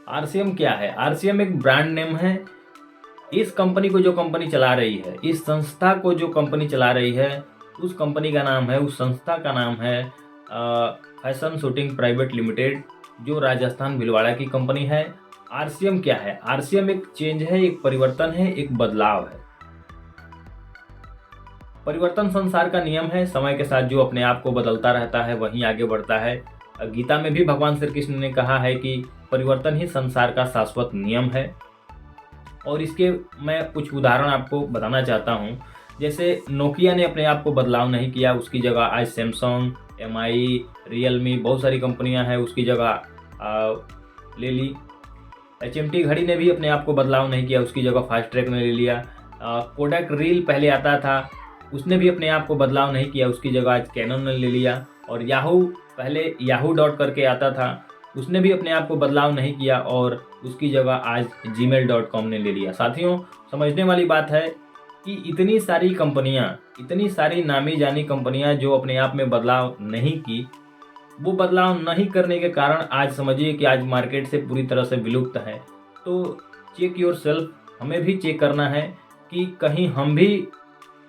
RCM क्या है? RCM एक ब्रांड नेम है। इस कंपनी को जो कंपनी चला रही है, इस संस्था को जो कंपनी चला रही है, उस कंपनी का नाम है, उस संस्था का नाम है फैशन शूटिंग प्राइवेट लिमिटेड, जो राजस्थान भिलवाड़ा की कंपनी है। आरसीएम क्या है? आरसीएम एक चेंज है, एक परिवर्तन है, एक बदलाव है। परिवर्तन संसार का नियम है। समय के साथ जो अपने आप को बदलता रहता है वहीं आगे बढ़ता है। गीता में भी भगवान श्री कृष्ण ने कहा है कि परिवर्तन ही संसार का शाश्वत नियम है। और इसके मैं कुछ उदाहरण आपको बताना चाहता हूँ। जैसे नोकिया ने अपने आप को बदलाव नहीं किया, उसकी जगह आज सैमसंग, एमआई, रियलमी, बहुत सारी कंपनियां हैं, उसकी जगह ले ली। एचएमटी घड़ी ने भी अपने आप को बदलाव नहीं किया, उसकी जगह फास्ट ट्रैक ने ले लिया। कोडक रील पहले आता था, उसने भी अपने आप को बदलाव नहीं किया, उसकी जगह आज कैनन ने ले लिया। और याहू, पहले याहू डॉट करके आता था, उसने भी अपने आप को बदलाव नहीं किया और उसकी जगह आज gmail.com ने ले लिया। साथियों, समझने वाली बात है कि इतनी सारी कंपनियां, इतनी सारी नामी जानी कंपनियां जो अपने आप में बदलाव नहीं की, वो बदलाव नहीं करने के कारण आज समझिए कि आज मार्केट से पूरी तरह से विलुप्त है। तो चेक योर सेल्फ, हमें भी चेक करना है कि कहीं हम भी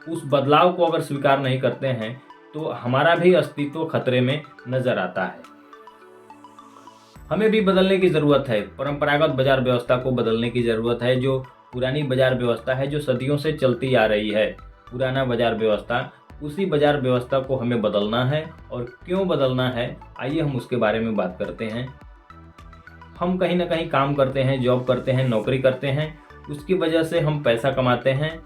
उस बदलाव को अगर स्वीकार नहीं करते हैं तो हमारा भी अस्तित्व खतरे में नजर आता है। हमें भी बदलने की ज़रूरत है। परंपरागत बाजार व्यवस्था को बदलने की ज़रूरत है। जो पुरानी बाजार व्यवस्था है, जो सदियों से चलती आ रही है, पुराना बाजार व्यवस्था, उसी बाजार व्यवस्था को हमें बदलना है। और क्यों बदलना है, आइए हम उसके बारे में बात करते हैं। हम कहीं ना कहीं काम करते हैं, जॉब करते हैं, नौकरी करते हैं, उसकी वजह से हम पैसा कमाते हैं।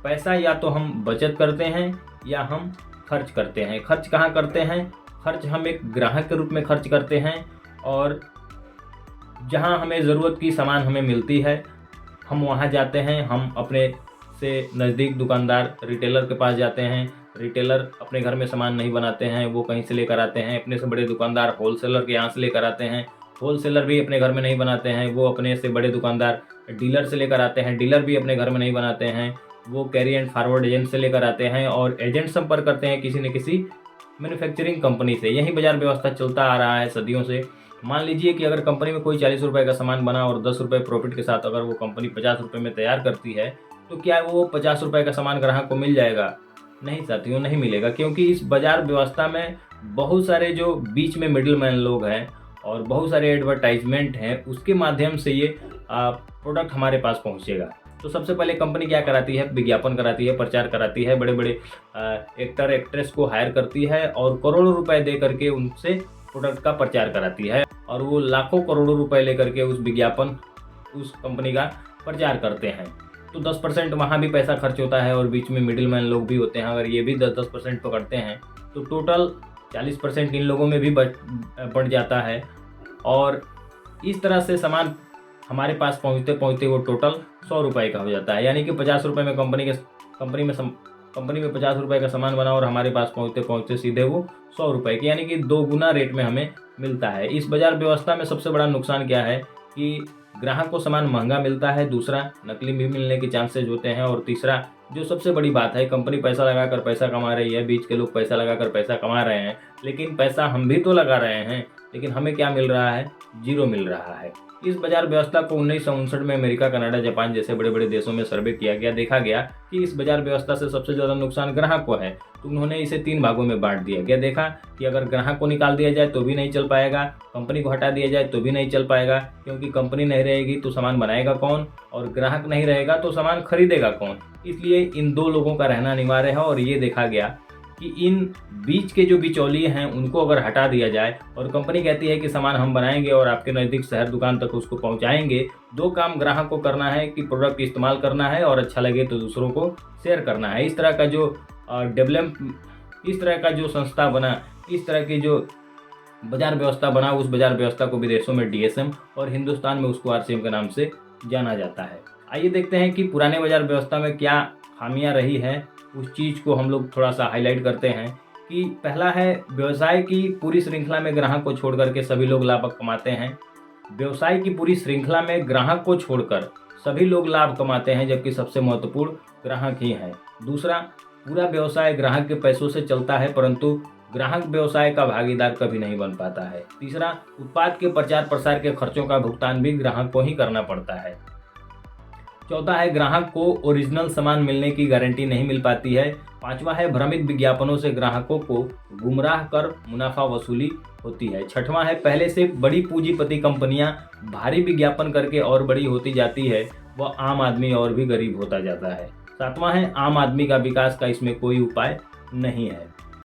पैसा या तो हम बचत करते हैं या हम खर्च करते हैं। खर्च कहाँ करते हैं? खर्च हम एक ग्राहक के रूप में खर्च करते हैं, और जहां हमें ज़रूरत की सामान हमें मिलती है हम वहां जाते हैं। हम अपने से नज़दीक दुकानदार रिटेलर के पास जाते हैं। रिटेलर अपने घर में सामान नहीं बनाते हैं, वो कहीं से लेकर आते हैं। अपने से बड़े दुकानदार होलसेलर के यहाँ से लेकर आते हैं। होलसेलर भी अपने घर में नहीं बनाते हैं, वो अपने से बड़े दुकानदार डीलर से लेकर आते हैं। डीलर भी अपने घर में नहीं बनाते हैं, वो कैरी एंड फॉरवर्ड एजेंट से लेकर आते हैं। और एजेंट संपर्क करते हैं किसी न किसी मैन्युफैक्चरिंग कंपनी से। यही बाजार व्यवस्था चलता आ रहा है सदियों से। मान लीजिए कि अगर कंपनी में कोई 40 रुपए का सामान बना और 10 रुपए प्रॉफिट के साथ अगर वो कंपनी 50 रुपए में तैयार करती है, तो क्या वो 50 रुपए का सामान ग्राहक को मिल जाएगा? नहीं साथियों, नहीं मिलेगा। क्योंकि इस बाजार व्यवस्था में बहुत सारे जो बीच में मिडिल मैन लोग हैं और बहुत सारे एडवर्टाइजमेंट हैं, उसके माध्यम से ये प्रोडक्ट हमारे पास पहुंचेगा। तो सबसे पहले कंपनी क्या कराती है? विज्ञापन कराती है, प्रचार कराती है, बड़े बड़े एक्टर एक्ट्रेस को हायर करती है और करोड़ों रुपए दे करके उनसे प्रोडक्ट का प्रचार कराती है। और वो लाखों करोड़ों रुपए लेकर के उस विज्ञापन, उस कंपनी का प्रचार करते हैं। तो 10% वहाँ भी पैसा खर्च होता है और बीच में मिडिल मैन लोग भी होते हैं। अगर ये भी 10% पकड़ते हैं तो टोटल 40% इन लोगों में भी बढ़ जाता है। और इस तरह से सामान हमारे पास पहुँचते पहुँचते वो टोटल 100 रुपये का हो जाता है। यानी कि 50 रुपये में कंपनी में 50 रुपये का सामान बना और हमारे पास पहुँचते पहुँचते सीधे वो 100 रुपये की, यानी कि 2 गुना रेट में हमें मिलता है। इस बाजार व्यवस्था में सबसे बड़ा नुकसान क्या है कि ग्राहक को सामान महंगा मिलता है, दूसरा नकली भी मिलने के चांसेज होते हैं, और तीसरा जो सबसे बड़ी बात है, कंपनी पैसा लगाकर पैसा कमा रही है, बीच के लोग पैसा लगाकर पैसा कमा रहे हैं, लेकिन पैसा हम भी तो लगा रहे हैं, लेकिन हमें क्या मिल रहा है? जीरो मिल रहा है। इस बाजार व्यवस्था को 1959 में अमेरिका, कनाडा, जापान जैसे बड़े बड़े देशों में सर्वे किया गया। देखा गया कि इस बाजार व्यवस्था से सबसे ज़्यादा नुकसान ग्राहक को है, तो उन्होंने इसे 3 भागों में बांट दिया गया। देखा कि अगर ग्राहक को निकाल दिया जाए तो भी नहीं चल पाएगा, कंपनी को हटा दिया जाए तो भी नहीं चल पाएगा, क्योंकि कंपनी नहीं रहेगी तो सामान बनाएगा कौन, और ग्राहक नहीं रहेगा तो सामान खरीदेगा कौन। इसलिए इन 2 लोगों का रहना अनिवार्य है। और ये देखा गया कि इन बीच के जो बिचौलिए हैं उनको अगर हटा दिया जाए, और कंपनी कहती है कि सामान हम बनाएंगे और आपके नज़दीक शहर दुकान तक उसको पहुंचाएंगे। 2 काम ग्राहक को करना है कि प्रोडक्ट इस्तेमाल करना है और अच्छा लगे तो दूसरों को शेयर करना है। इस तरह का जो इस तरह का जो संस्था बना, इस तरह की जो बाजार व्यवस्था बना, उस बाजार व्यवस्था को विदेशों में डीएसएम और हिंदुस्तान में उसको आरसीएम के नाम से जाना जाता है। आइए देखते हैं कि पुराने बाजार व्यवस्था में क्या खामियां रही है, उस चीज़ को हम लोग थोड़ा सा हाईलाइट करते हैं। कि पहला है, व्यवसाय की पूरी श्रृंखला में ग्राहक को छोड़ करके सभी लोग लाभ कमाते हैं। व्यवसाय की पूरी श्रृंखला में ग्राहक को छोड़कर सभी लोग लाभ कमाते हैं, जबकि सबसे महत्वपूर्ण ग्राहक ही है। दूसरा, पूरा व्यवसाय ग्राहक के पैसों से चलता है, परंतु ग्राहक व्यवसाय का भागीदार कभी नहीं बन पाता है। तीसरा, उत्पाद के प्रचार प्रसार के खर्चों का भुगतान भी ग्राहक को ही करना पड़ता है। चौथा है, ग्राहक को ओरिजिनल सामान मिलने की गारंटी नहीं मिल पाती है। पांचवा है, भ्रमित विज्ञापनों से ग्राहकों को गुमराह कर मुनाफा वसूली होती है। छठवां है, पहले से बड़ी पूंजीपति कंपनियां भारी विज्ञापन करके और बड़ी होती जाती है, वह आम आदमी और भी गरीब होता जाता है। सातवां है, आम आदमी का विकास का इसमें कोई उपाय नहीं है।